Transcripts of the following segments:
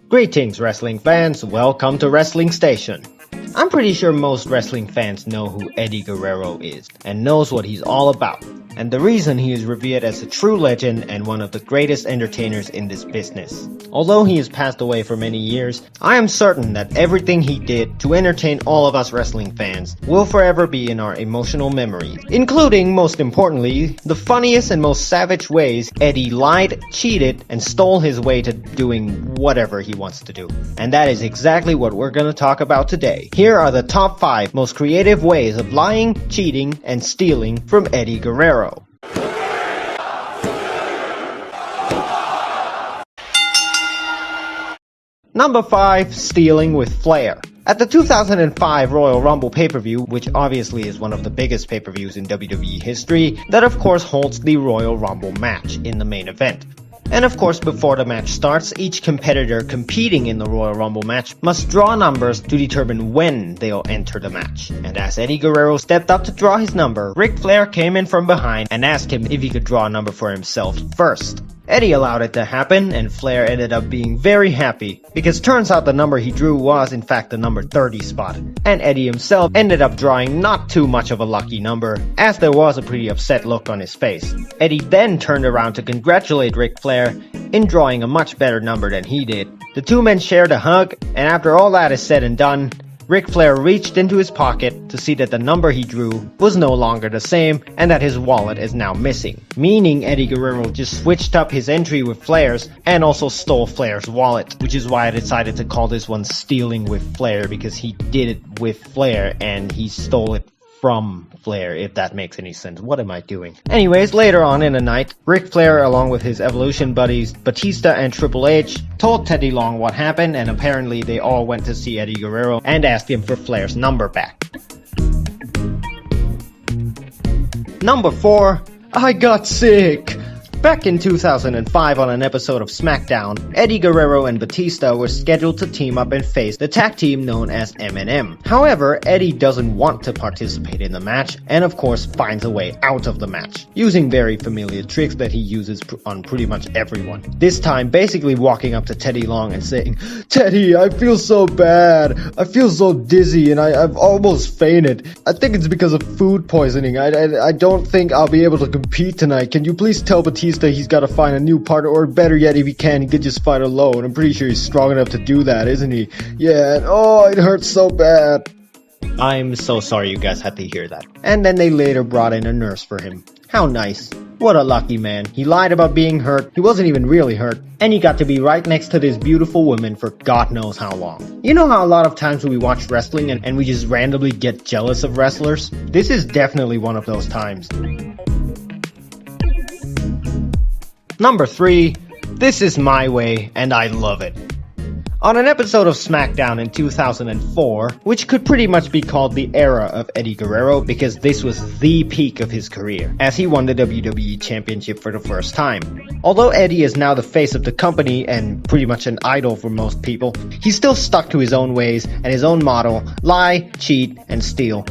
Greetings wrestling fans, welcome to Wrestling Station. I'm pretty sure most wrestling fans know who Eddie Guerrero is, and knows what he's all about, and the reason he is revered as a true legend and one of the greatest entertainers in this business. Although he has passed away for many years, I am certain that everything he did to entertain all of us wrestling fans will forever be in our emotional memories, including, most importantly, the funniest and most savage ways Eddie lied, cheated, and stole his way to doing whatever he wants to do. And that is exactly what we're gonna talk about today. Here are the top 5 most creative ways of lying, cheating, and stealing from Eddie Guerrero. Number 5. Stealing with flair. At the 2005 Royal Rumble pay-per-view, which obviously is one of the biggest pay-per-views in WWE history, that of course holds the Royal Rumble match in the main event. And of course, before the match starts, each competitor competing in the Royal Rumble match must draw numbers to determine when they'll enter the match. And as Eddie Guerrero stepped up to draw his number, Ric Flair came in from behind and asked him if he could draw a number for himself first. Eddie allowed it to happen, and Flair ended up being very happy, because turns out the number he drew was in fact the number 30 spot, and Eddie himself ended up drawing not too much of a lucky number, as there was a pretty upset look on his face. Eddie then turned around to congratulate Ric Flair in drawing a much better number than he did. The two men shared a hug, and after all that is said and done, Ric Flair reached into his pocket to see that the number he drew was no longer the same and that his wallet is now missing. Meaning Eddie Guerrero just switched up his entry with Flair's and also stole Flair's wallet, which is why I decided to call this one Stealing with Flair, because he did it with Flair and he stole it from Flair, if that makes any sense. What am I doing? Anyways, later on in the night, Ric Flair, along with his Evolution buddies Batista and Triple H, told Teddy Long what happened, and apparently they all went to see Eddie Guerrero and asked him for Flair's number back. Number 4. I got sick! Back in 2005 on an episode of SmackDown, Eddie Guerrero and Batista were scheduled to team up and face the tag team known as M&M. However, Eddie doesn't want to participate in the match and of course finds a way out of the match, using very familiar tricks that he uses on pretty much everyone. This time basically walking up to Teddy Long and saying, "Teddy, I feel so bad. I feel so dizzy and I've almost fainted. I think it's because of food poisoning. I don't think I'll be able to compete tonight. Can you please tell Batista he's got to find a new partner, or better yet, if he can, he could just fight alone. I'm pretty sure he's strong enough to do that, isn't he? Yeah, and oh, it hurts so bad." I'm so sorry you guys had to hear that. And then they later brought in a nurse for him. How nice. What a lucky man. He lied about being hurt, he wasn't even really hurt, and he got to be right next to this beautiful woman for God knows how long. You know how a lot of times when we watch wrestling and we just randomly get jealous of wrestlers? This is definitely one of those times. Number 3. This is my way, and I love it. On an episode of SmackDown in 2004, which could pretty much be called the era of Eddie Guerrero because this was the peak of his career, as he won the WWE Championship for the first time. Although Eddie is now the face of the company and pretty much an idol for most people, he's still stuck to his own ways and his own motto: lie, cheat, and steal.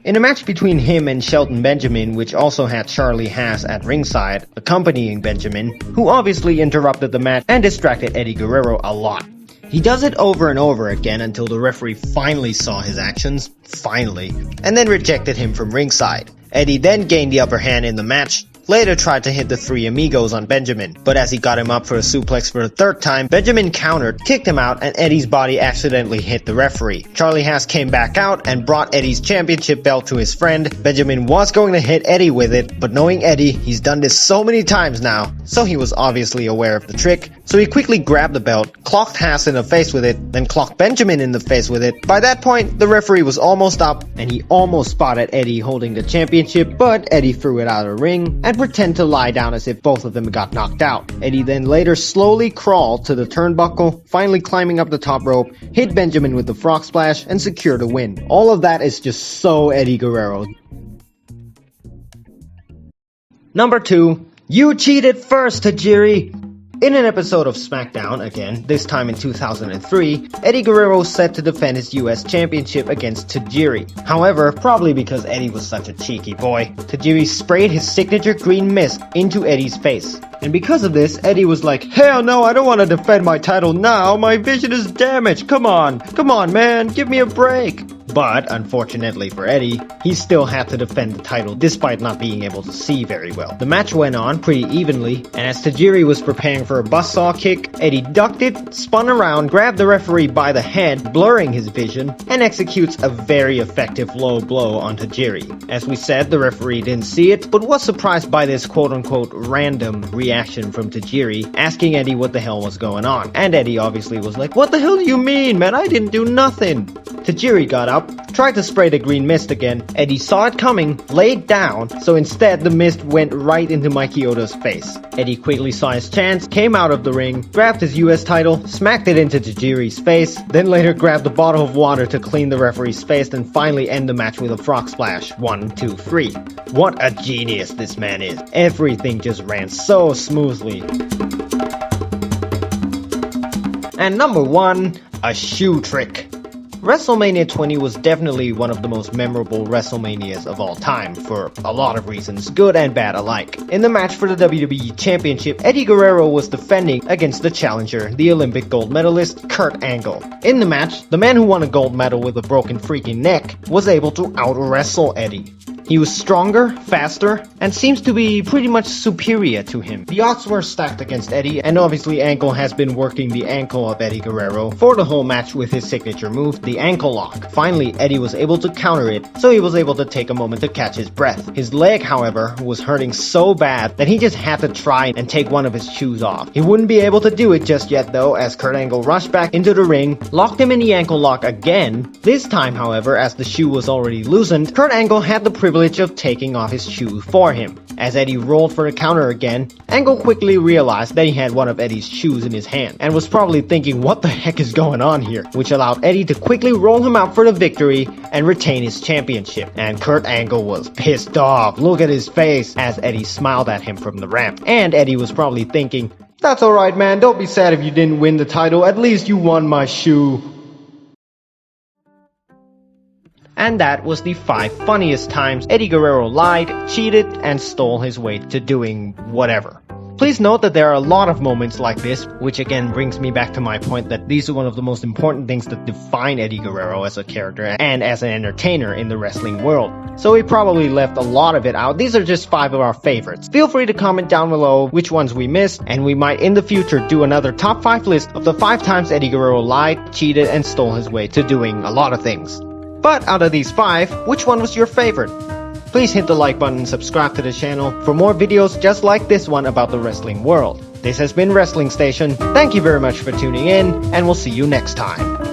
In a match between him and Shelton Benjamin, which also had Charlie Haas at ringside, accompanying Benjamin, who obviously interrupted the match and distracted Eddie Guerrero a lot. He does it over and over again until the referee finally saw his actions, and then rejected him from ringside. Eddie then gained the upper hand in the match, later tried to hit the Three Amigos on Benjamin, but as he got him up for a suplex for the third time, Benjamin countered, kicked him out, and Eddie's body accidentally hit the referee. Charlie Haas came back out and brought Eddie's championship belt to his friend. Benjamin was going to hit Eddie with it, but knowing Eddie, he's done this so many times now, so he was obviously aware of the trick, so he quickly grabbed the belt, clocked Haas in the face with it, then clocked Benjamin in the face with it. By that point, the referee was almost up, and he almost spotted Eddie holding the championship, but Eddie threw it out of the ring, and pretend to lie down as if both of them got knocked out. Eddie then later slowly crawled to the turnbuckle, finally climbing up the top rope, hit Benjamin with the frog splash, and secured a win. All of that is just so Eddie Guerrero. Number 2. You cheated first, Tajiri! In an episode of SmackDown, again, this time in 2003, Eddie Guerrero set to defend his US Championship against Tajiri. However, probably because Eddie was such a cheeky boy, Tajiri sprayed his signature green mist into Eddie's face. And because of this, Eddie was like, hell no, I don't want to defend my title now, my vision is damaged, come on man, give me a break. But, unfortunately for Eddie, he still had to defend the title despite not being able to see very well. The match went on pretty evenly, and as Tajiri was preparing for a buzzsaw kick, Eddie ducked it, spun around, grabbed the referee by the head, blurring his vision, and executes a very effective low blow on Tajiri. As we said, the referee didn't see it, but was surprised by this quote-unquote random reaction from Tajiri, asking Eddie what the hell was going on. And Eddie obviously was like, what the hell do you mean, man? I didn't do nothing. Tajiri got up, tried to spray the green mist again. Eddie saw it coming, laid down, so instead the mist went right into Mikey Oda's face. Eddie quickly saw his chance, came out of the ring, grabbed his US title, smacked it into Tajiri's face, then later grabbed a bottle of water to clean the referee's face, and finally end the match with a frog splash. 1, 2, 3. What a genius this man is. Everything just ran so smoothly. And number 1, a shoe trick. WrestleMania 20 was definitely one of the most memorable WrestleManias of all time, for a lot of reasons, good and bad alike. In the match for the WWE Championship, Eddie Guerrero was defending against the challenger, the Olympic gold medalist, Kurt Angle. In the match, the man who won a gold medal with a broken freaking neck was able to out-wrestle Eddie. He was stronger, faster, and seems to be pretty much superior to him. The odds were stacked against Eddie, and obviously Angle has been working the ankle of Eddie Guerrero for the whole match with his signature move, the ankle lock. Finally, Eddie was able to counter it, so he was able to take a moment to catch his breath. His leg, however, was hurting so bad that he just had to try and take one of his shoes off. He wouldn't be able to do it just yet though, as Kurt Angle rushed back into the ring, locked him in the ankle lock again. This time, however, as the shoe was already loosened, Kurt Angle had the privilege of taking off his shoe for him. As Eddie rolled for the counter again, Angle quickly realized that he had one of Eddie's shoes in his hand, and was probably thinking what the heck is going on here, which allowed Eddie to quickly roll him out for the victory and retain his championship. And Kurt Angle was pissed off. Look at his face as Eddie smiled at him from the ramp. And Eddie was probably thinking, that's alright man, don't be sad if you didn't win the title, at least you won my shoe. And that was the 5 funniest times Eddie Guerrero lied, cheated, and stole his way to doing whatever. Please note that there are a lot of moments like this, which again brings me back to my point that these are one of the most important things that define Eddie Guerrero as a character and as an entertainer in the wrestling world. So we probably left a lot of it out. These are just 5 of our favorites. Feel free to comment down below which ones we missed, and we might in the future do another top 5 list of the 5 times Eddie Guerrero lied, cheated, and stole his way to doing a lot of things. But out of these 5, which one was your favorite? Please hit the like button and subscribe to the channel for more videos just like this one about the wrestling world. This has been Wrestling Station. Thank you very much for tuning in, and we'll see you next time.